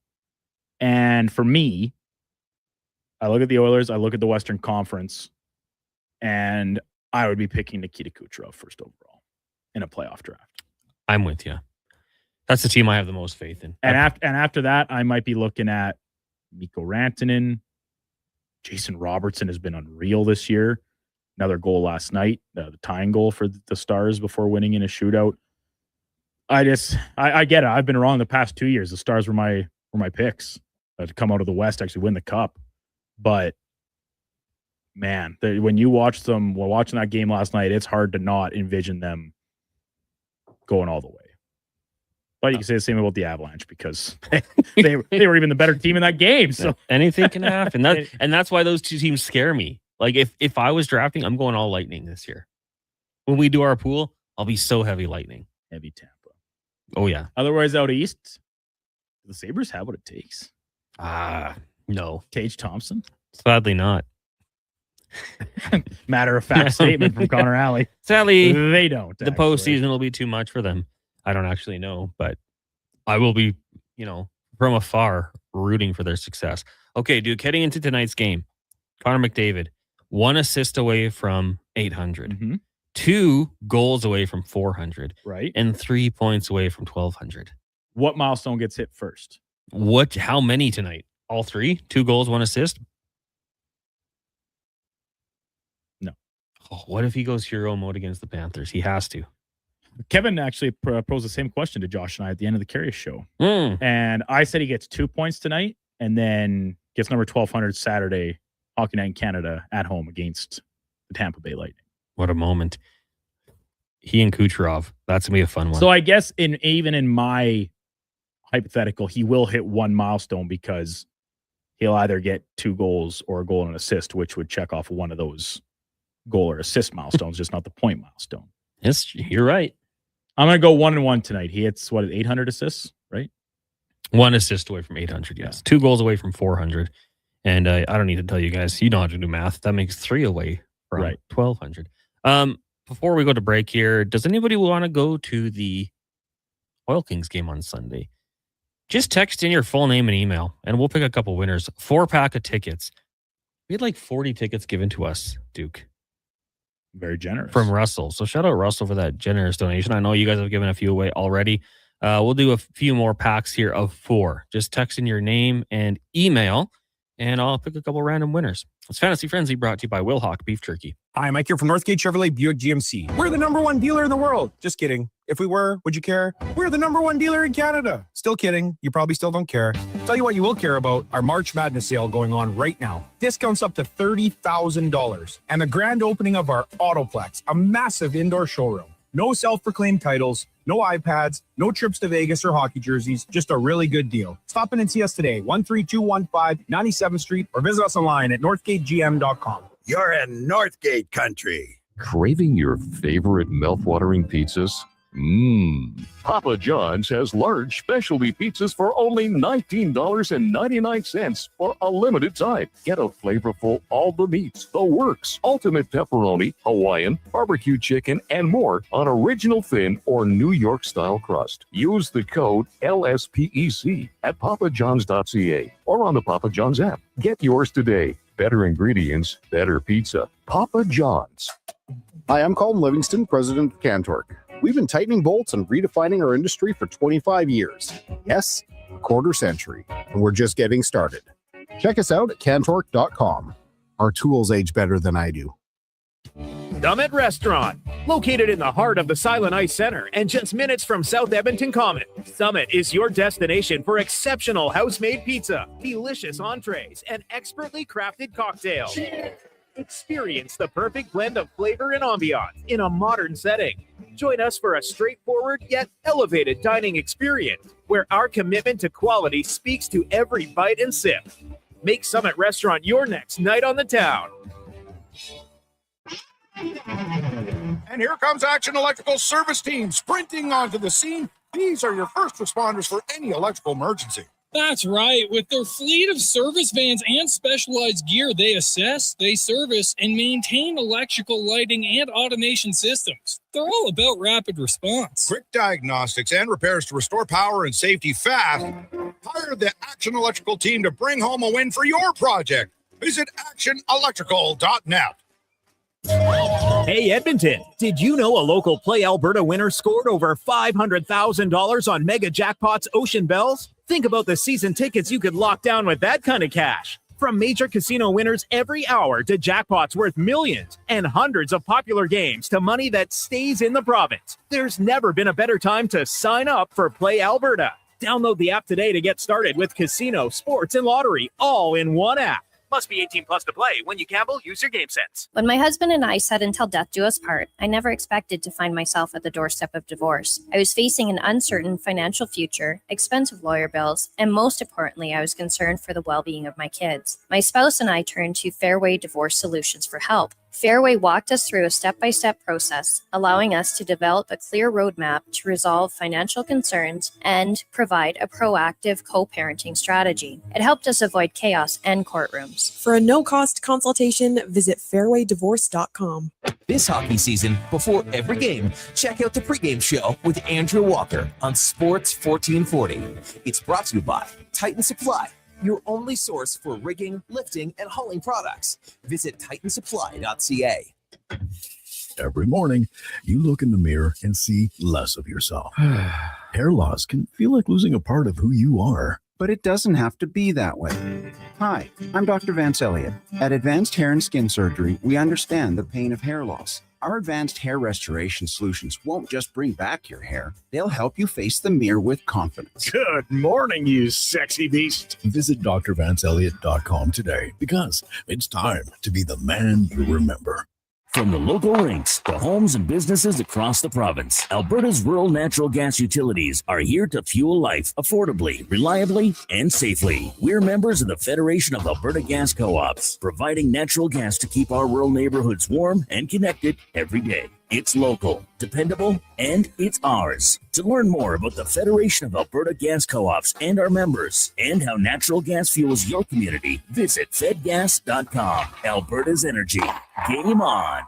And for me, I look at the Oilers, I look at the Western Conference, and I would be picking Nikita Kucherov first overall in a playoff draft. I'm with you. That's the team I have the most faith in. And after that, I might be looking at Mikko Rantanen. Jason Robertson has been unreal this year. Another goal last night, the tying goal for the Stars before winning in a shootout. I get it. I've been wrong the past 2 years. The Stars were my picks to come out of the West, actually win the Cup. But man, when you watch them, while watching that game last night, it's hard to not envision them going all the way. But you can say the same about the Avalanche because they were even the better team in that game. So anything can happen. That's why those two teams scare me. Like if I was drafting, I'm going all Lightning this year. When we do our pool, I'll be so heavy Lightning. Heavy Tampa. Oh yeah. Otherwise, out east, the Sabres have what it takes. No. Tage Thompson? Sadly not. Matter of fact statement from Connor Halley. Sadly, they don't. The postseason will be too much for them. I don't actually know, but I will be, from afar rooting for their success. Okay, Duke, heading into tonight's game, Connor McDavid, 1 assist away from 800, Mm-hmm. 2 goals away from 400, right, and 3 points away from 1,200. What milestone gets hit first? How many tonight? All 3? 2 goals, 1 assist? No. Oh, what if he goes hero mode against the Panthers? He has to. Kevin actually posed the same question to Josh and I at the end of the Curious Show. And I said he gets 2 points tonight and then gets number 1,200 Saturday, Hockey Night in Canada at home against the Tampa Bay Lightning. What a moment. He and Kucherov. That's going to be a fun one. So I guess even in my hypothetical, he will hit one milestone because he'll either get 2 goals or a goal and an assist, which would check off one of those goal or assist milestones, just not the point milestone. Yes, you're right. I'm going to go 1-1 tonight. He hits, 800 assists, right? 1 assist away from 800, yes. 2 goals away from 400. And I don't need to tell you guys, you know how to do math. That makes 3 away from 1,200. Before we go to break here, does anybody want to go to the Oil Kings game on Sunday? Just text in your full name and email, and we'll pick a couple winners. 4-pack of tickets. We had like 40 tickets given to us, Duke. Very generous. From Russell. So shout out Russell for that generous donation. I know you guys have given a few away already. We'll do a few more packs here of 4. Just text in your name and email, and I'll pick a couple random winners. It's Fantasy Frenzy, brought to you by Wilhock Beef Jerky. Hi, Mike here from Northgate Chevrolet Buick GMC. We're the #1 dealer in the world. Just kidding. If we were, would you care? We're the #1 dealer in Canada. Still kidding. You probably still don't care. Tell you what you will care about, our March Madness sale going on right now. Discounts up to $30,000. And the grand opening of our Autoplex, a massive indoor showroom. No self-proclaimed titles, no iPads, no trips to Vegas or hockey jerseys, just a really good deal. Stop in and see us today, 13215 97th Street, or visit us online at northgategm.com. You're in Northgate country. Craving your favorite mouth-watering pizzas? Papa John's has large specialty pizzas for only $19.99 for a limited time. Get a flavorful all the meats, the works, ultimate pepperoni, Hawaiian, barbecue chicken, and more on original thin or New York style crust. Use the code LSPEC at papajohns.ca or on the Papa John's app. Get yours today. Better ingredients, better pizza. Papa John's. Hi, I'm Colin Livingston, president of Cantork. We've been tightening bolts and redefining our industry for 25 years. Yes, a quarter century, and we're just getting started. Check us out at cantork.com. Our tools age better than I do. Summit Restaurant, located in the heart of the Silent Ice Center and just minutes from South Edmonton Common. Summit is your destination for exceptional house-made pizza, delicious entrees, and expertly crafted cocktails. Cheers. Experience the perfect blend of flavor and ambiance in a modern setting. Join us for a straightforward yet elevated dining experience where our commitment to quality speaks to every bite and sip. Make Summit Restaurant your next night on the town. And here comes Action Electrical Service Team sprinting onto the scene. These are your first responders for any electrical emergency. That's right. With their fleet of service vans and specialized gear, they assess, they service, and maintain electrical lighting and automation systems. They're all about rapid response. Quick diagnostics and repairs to restore power and safety fast. Hire the Action Electrical team to bring home a win for your project. Visit actionelectrical.net. Hey Edmonton, did you know a local Play Alberta winner scored over $500,000 on Mega Jackpots Ocean Bells? Think about the season tickets you could lock down with that kind of cash. From major casino winners every hour to jackpots worth millions and hundreds of popular games to money that stays in the province, there's never been a better time to sign up for Play Alberta. Download the app today to get started with casino, sports, and lottery all in one app. Must be 18 plus to play. When you gamble, use your game sense. When my husband and I said until death do us part, I never expected to find myself at the doorstep of divorce. I was facing an uncertain financial future, expensive lawyer bills, and most importantly, I was concerned for the well-being of my kids. My spouse and I turned to Fairway Divorce Solutions for help. Fairway walked us through a step-by-step process, allowing us to develop a clear roadmap to resolve financial concerns and provide a proactive co-parenting strategy. It helped us avoid chaos and courtrooms. For a no-cost consultation, visit fairwaydivorce.com. This hockey season, before every game, check out the pregame show with Andrew Walker on Sports 1440. It's brought to you by Titan Supply, your only source for rigging, lifting, and hauling products. Visit titansupply.ca. Every morning, you look in the mirror and see less of yourself. Hair loss can feel like losing a part of who you are. But it doesn't have to be that way. Hi, I'm Dr. Vance Elliott. At Advanced Hair and Skin Surgery, we understand the pain of hair loss. Our advanced hair restoration solutions won't just bring back your hair, they'll help you face the mirror with confidence. Good morning, you sexy beast. Visit drvanceelliott.com today because it's time to be the man you remember. From the local rinks to homes and businesses across the province, Alberta's rural natural gas utilities are here to fuel life affordably, reliably, and safely. We're members of the Federation of Alberta Gas Co-ops, providing natural gas to keep our rural neighborhoods warm and connected every day. It's local, dependable, and it's ours. To learn more about the Federation of Alberta Gas Co-ops and our members, and how natural gas fuels your community, visit fedgas.com. Alberta's energy. Game on.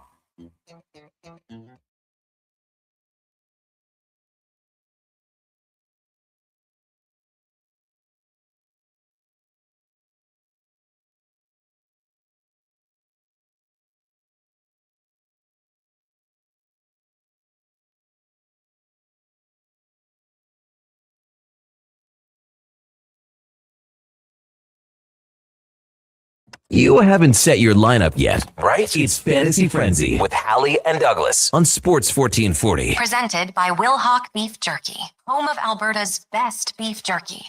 You haven't set your lineup yet, right? It's Fantasy Frenzy with Halley and Douglas on Sports 1440. Presented by Will Hawk Beef Jerky, home of Alberta's best beef jerky.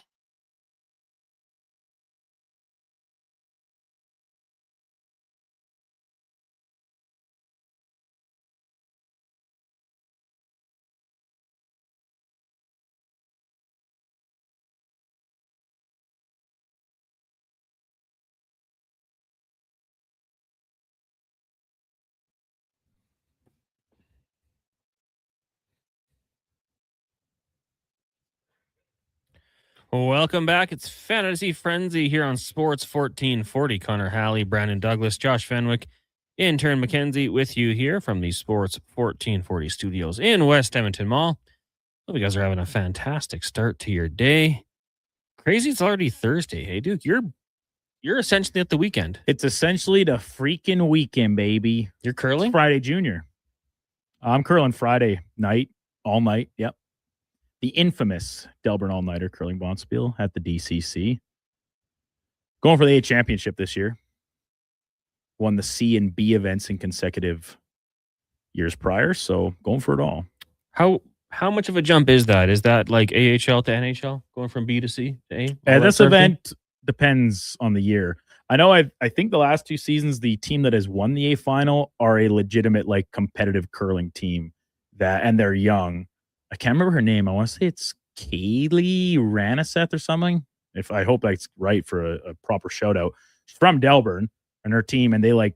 Welcome back. It's Fantasy Frenzy here on Sports 1440. Connor Halley, Brandon Douglas, Josh Fenwick, intern McKenzie with you here from the Sports 1440 studios in West Edmonton Mall. Hope you guys are having a fantastic start to your day. Crazy, it's already Thursday. Hey, Duke, you're essentially at the weekend. It's essentially the freaking weekend, baby. You're curling? It's Friday Junior. I'm curling Friday night, all night. Yep. The infamous Delburn All-Nighter Curling Bonspiel at the DCC. Going for the A championship this year. Won the C and B events in consecutive years prior, so going for it all. How much of a jump is that? Is that like AHL to NHL, going from B to C to A? This event depends on the year. I know I think the last 2 seasons, the team that has won the A final are a legitimate, like, competitive curling team and they're young. I can't remember her name. I want to say it's Kaylee Ranaseth or something. I hope that's right for a proper shout out. She's from Delburn and her team, and they like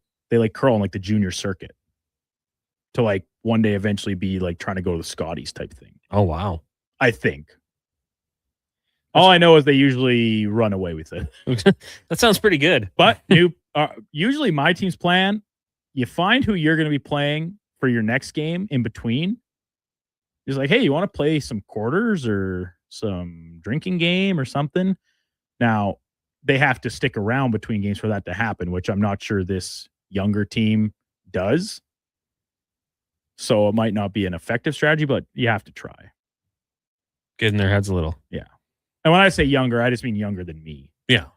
curl on like the junior circuit to like one day eventually be like trying to go to the Scotties type thing. Oh, wow. I think. All I know is they usually run away with it. That sounds pretty good. But usually my team's plan, you find who you're going to be playing for your next game in between. He's like, hey, you want to play some quarters or some drinking game or something? Now, they have to stick around between games for that to happen, which I'm not sure this younger team does. So it might not be an effective strategy, but you have to try. Get in their heads a little. Yeah. And when I say younger, I just mean younger than me. Yeah.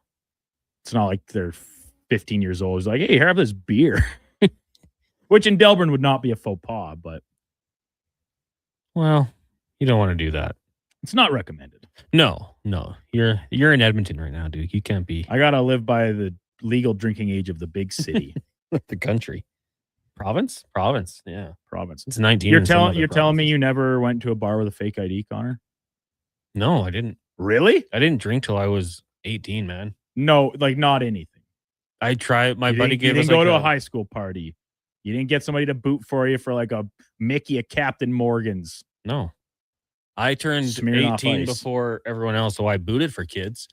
It's not like they're 15 years old. It's like, hey, have this beer. Which in Delburn would not be a faux pas, but. Well, you don't want to do that. It's not recommended. No. You're in Edmonton right now, Duke. You can't be. I got to live by the legal drinking age of the big city. The country. Province? Yeah. Province. It's 19. You're telling me you never went to a bar with a fake ID, Connor? No, I didn't. Really? I didn't drink till I was 18, man. No, like not anything. I tried. My buddy gave us. You didn't go to a high school party. You didn't get somebody to boot for you for like a Mickey at Captain Morgan's. No. I turned 18 before everyone else, so I booted for kids.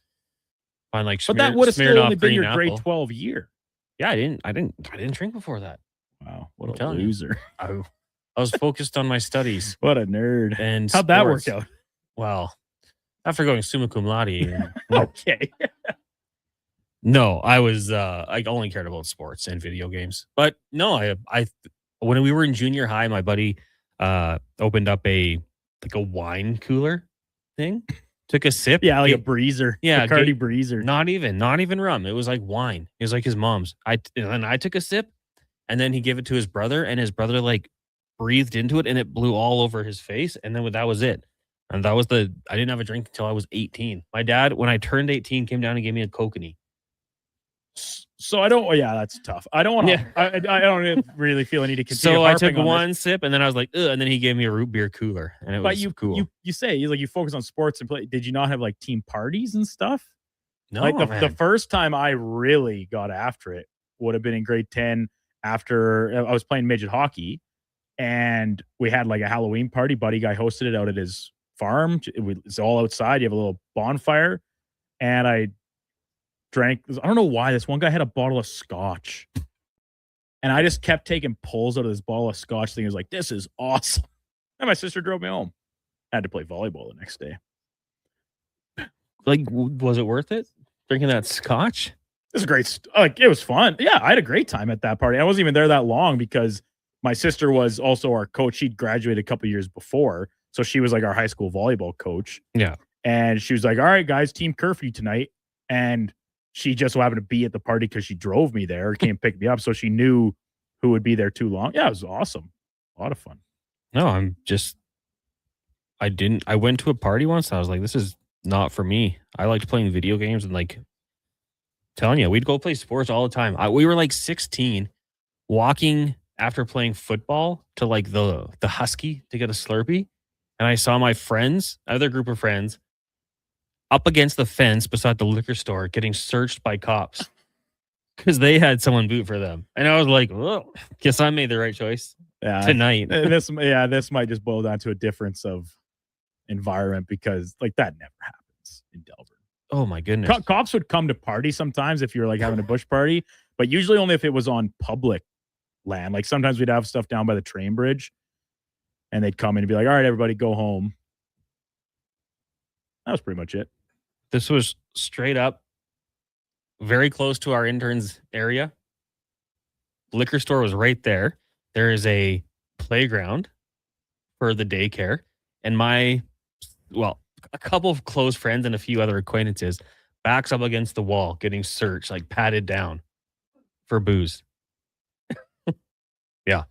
But that would have still only been your grade 12 year. Yeah, I didn't drink before that. Wow, what a loser. I was focused on my studies. What a nerd. And how'd that work out? Well, after going summa cum laude. Okay. No, I was I only cared about sports and video games. But no, I when we were in junior high, my buddy opened up a wine cooler thing. Took a sip. Yeah, like a breezer. Yeah, Bacardi breezer. Not even rum. It was like wine. It was like his mom's. And then I took a sip, and then he gave it to his brother, and his brother like breathed into it, and it blew all over his face, and then that was it. And that was I didn't have a drink until I was 18. My dad, when I turned 18, came down and gave me a kokanee. So I don't. Yeah, that's tough. I don't want to. Yeah. I don't really feel I need to continue. So I took one sip, and then I was like, ugh, and then he gave me a root beer cooler, and it was cool. You say you focus on sports and play. Did you not have like team parties and stuff? No, like the first time I really got after it would have been in grade 10 after I was playing midget hockey, and we had like a Halloween party. Buddy guy hosted it out at his farm. It's all outside. You have a little bonfire, and I drank. I don't know why this one guy had a bottle of scotch, and I just kept taking pulls out of this bottle of scotch thing. I was like, this is awesome. And my sister drove me home. I had to play volleyball the next day. Like, was it worth it drinking that scotch? It was great. Like, it was fun. Yeah, I had a great time at that party. I wasn't even there that long because my sister was also our coach. She'd graduated a couple years before, so she was like our high school volleyball coach. Yeah, and she was like, all right, guys, team curfew tonight. And she just so happened to be at the party because she drove me there, came pick me up. So she knew who would be there too long. Yeah, it was awesome. A lot of fun. No, I went to a party once. And I was like, this is not for me. I liked playing video games and like telling you, we'd go play sports all the time. We were like 16 walking after playing football to like the Husky to get a Slurpee. And I saw my friends, other group of friends, up against the fence beside the liquor store getting searched by cops because they had someone boot for them. And I was like, well, guess I made the right choice tonight. This might just boil down to a difference of environment because like that never happens in Delaware. Oh my goodness. Cops would come to parties sometimes if you're like having a bush party, but usually only if it was on public land. Like sometimes we'd have stuff down by the train bridge and they'd come in and be like, all right, everybody go home. That was pretty much it. This was straight up very close to our intern's area. Liquor store was right there. There is a playground for the daycare. And a couple of close friends and a few other acquaintances backs up against the wall, getting searched, like patted down for booze. Yeah.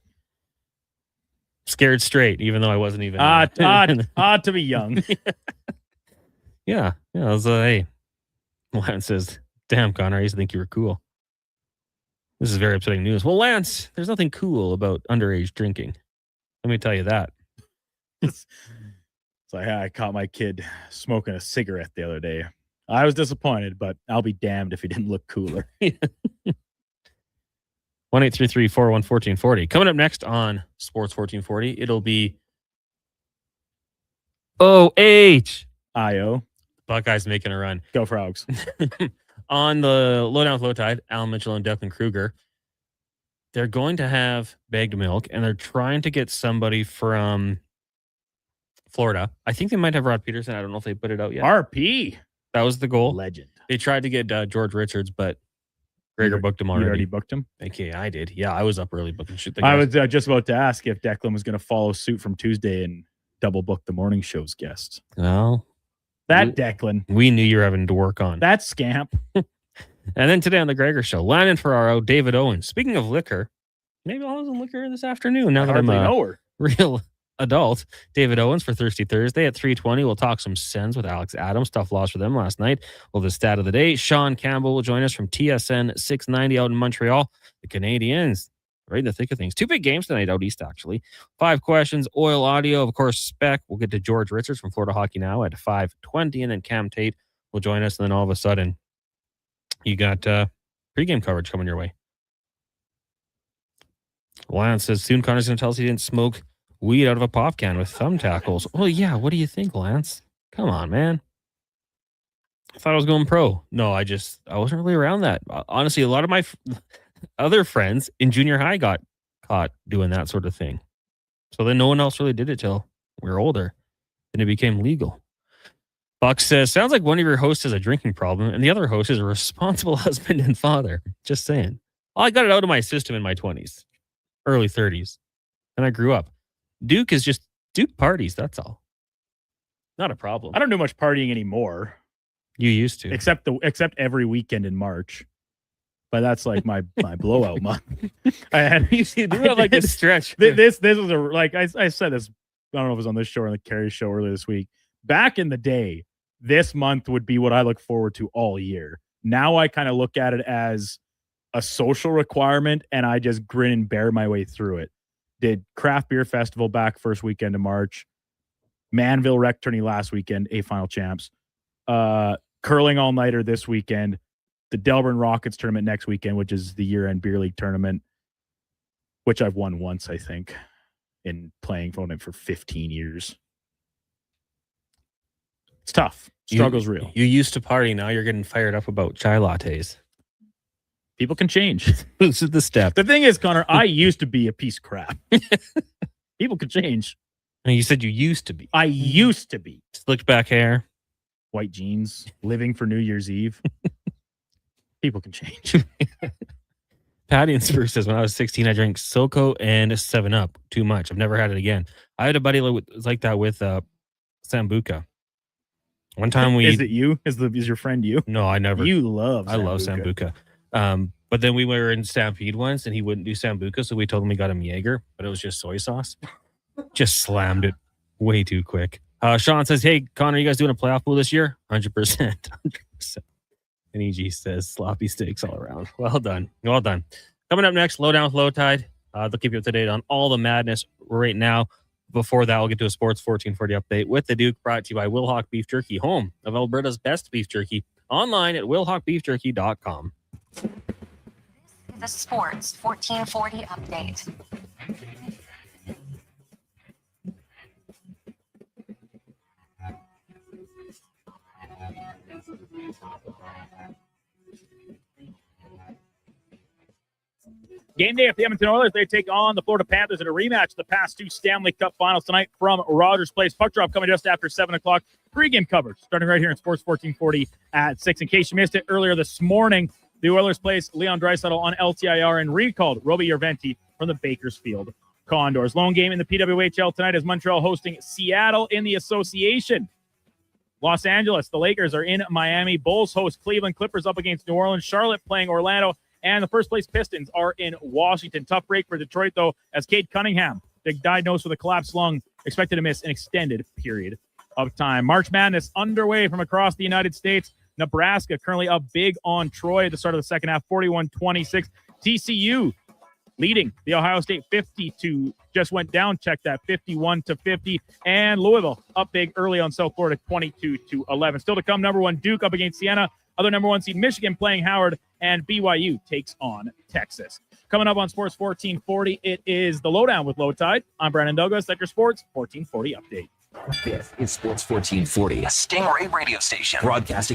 Scared straight, even though I wasn't even. To be young. Yeah. I was like, hey. Lance says, damn, Connor, I used to think you were cool. This is very upsetting news. Well, Lance, there's nothing cool about underage drinking. Let me tell you that. It's like, I caught my kid smoking a cigarette the other day. I was disappointed, but I'll be damned if he didn't look cooler. 1-833-401-1440. Coming up next on Sports 1440, it'll be OH. Buckeyes making a run. Go Frogs. On the Lowdown with Low Tide, Al Mitchell and Declan Kruger, they're going to have bagged milk, and they're trying to get somebody from Florida. I think they might have Rod Peterson. I don't know if they put it out yet. RP. That was the goal. Legend. They tried to get George Richards, but Gregor booked him already. You already booked him? Okay, I did. Yeah, I was up early booking shit. I was just about to ask if Declan was going to follow suit from Tuesday and double book the morning show's guest. Well, Declan. We knew you were having to work on. That scamp. And then today on the Gregor Show, Landon Ferraro, David Owens. Speaking of liquor, maybe I'll have some liquor this afternoon. Now that I'm a real adult. David Owens for Thirsty Thursday at 3:20. We'll talk some Sens with Alex Adams. Tough loss for them last night. Well, the stat of the day, Sean Campbell will join us from TSN 690 out in Montreal. The Canadiens, right in the thick of things. 2 big games tonight out east, actually. 5 questions, oil audio, of course, spec. We'll get to George Richards from Florida Hockey Now at 5:20, and then Cam Tate will join us, and then all of a sudden, you got pregame coverage coming your way. Lance says, soon Connor's going to tell us he didn't smoke weed out of a pop can with thumb tackles. Well, yeah, what do you think, Lance? Come on, man. I thought I was going pro. No, I wasn't really around that. Honestly, a lot of my other friends in junior high got caught doing that sort of thing. So then no one else really did it till we were older. Then it became legal. Buck says, sounds like one of your hosts has a drinking problem and the other host is a responsible husband and father. Just saying. Well, I got it out of my system in my 20s, early 30s. And I grew up. Duke parties, that's all. Not a problem. I don't do much partying anymore. You used to. Except every weekend in March. But that's like my blowout month. I had like a stretch. This was I said this, I don't know if it was on this show or on the Carrie show earlier this week. Back in the day, this month would be what I look forward to all year. Now I kind of look at it as a social requirement, and I just grin and bear my way through it. Did Craft Beer Festival back first weekend of March. Manville Rec Tourney last weekend, A final champs. Curling all-nighter this weekend. The Delburn Rockets tournament next weekend, which is the year-end beer league tournament, which I've won once, I think, in playing for it for 15 years. It's tough. Struggle's real. You used to party. Now you're getting fired up about chai lattes. People can change. This is the step. The thing is, Connor, I used to be a piece of crap. People can change. And you said you used to be. I used to be. Slicked back hair. White jeans. Living for New Year's Eve. People can change. Patty and Spruce says, when I was 16, I drank SoCo and 7-Up too much. I've never had it again. I had a buddy like that with Sambuca. One time Is it you? Is your friend you? No, I never. You love I love Sambuca. But then we were in Stampede once and he wouldn't do Sambuca, so we told him we got him Jaeger, but it was just soy sauce. Just slammed it way too quick. Sean says, hey, Connor, you guys doing a playoff pool this year? 100%. 100%. And EG says, sloppy steaks all around. Well done. Well done. Coming up next, Lowdown with Low Tide. They'll keep you up to date on all the madness right now. Before that, we'll get to a Sports 1440 update with the Duke, brought to you by Wilhauk Beef Jerky, home of Alberta's best beef jerky. Online at wilhaukbeefjerky.com. The Sports 1440 update. Game day at the Edmonton Oilers. They take on the Florida Panthers in a rematch of the past two Stanley Cup finals tonight from Rogers Place. Puck drop coming just after 7 o'clock. Pre-game coverage starting right here in Sports 1440 at 6. In case you missed it earlier this morning, the Oilers placed Leon Draisaitl on LTIR and recalled Roby Järventie from the Bakersfield Condors. Lone game in the PWHL tonight is Montreal hosting Seattle in the association. Los Angeles, the Lakers are in Miami. Bulls host Cleveland. Clippers up against New Orleans. Charlotte playing Orlando. And the first-place Pistons are in Washington. Tough break for Detroit, though, as Cade Cunningham, diagnosed with a collapsed lung, expected to miss an extended period of time. March Madness underway from across the United States. Nebraska currently up big on Troy at the start of the second half, 41-26. TCU leading the Ohio State 52. Just went down, check that, 51-50. And Louisville up big early on South Florida, 22-11. Still to come, number 1 Duke up against Siena. Other number 1 seed Michigan playing Howard, and BYU takes on Texas. Coming up on Sports 1440, it is the Lowdown with Low Tide. I'm Brandon Douglas. That's your Sports 1440 update. This is Sports 1440, a Stingray radio station broadcasting